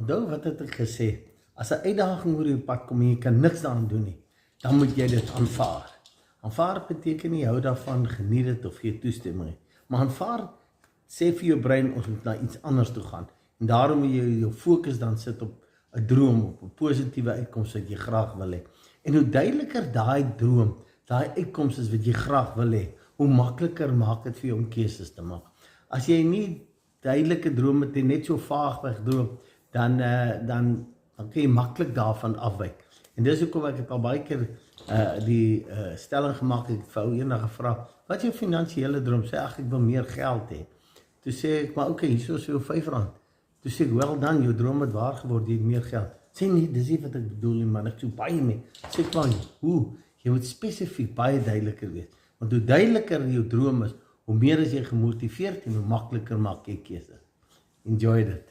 onthou wat het ek gesê, as 'n uitdaging oor jou pad kom en jy kan niks daaraan doen nie, dan moet jy dit aanvaar. Aanvaar beteken nie hou daarvan, geniet dit of gee toestemming nie. Maar aanvaar sê vir jou brein, ons moet na iets anders toe gaan. En daarom moet jy jou fokus dan sit op 'n droom, op 'n positiewe uitkoms wat jy graag wil hê. En hoe duideliker daai droom, daai uitkoms is wat jy graag wil hê, hoe makliker maak dit vir jou om keuses te maak. As jy nie duidelike drome het en net so vaagweg droom, dan kan jy maklik daarvan afwyk. En dis hoekom ek het al baie keer die stelling gemaak, ek het vir ou eendag gevra, wat is jou finansiële droom? Sê ag, ek wil meer geld hê. Toe sê ek, maar okay, hier is jou R5. Toe sê ek, well done, jou droom het waar geword, jy het meer geld. Sê nee, dis nie wat ek bedoel nie, man, ek so baie mee. Sê ek, maar hoe? Jy moet spesifiek baie duideliker wees. Want hoe duideliker jou droom is, hoe meer is jy gemotiveerd en hoe makliker maak jy keuses. Enjoy dit.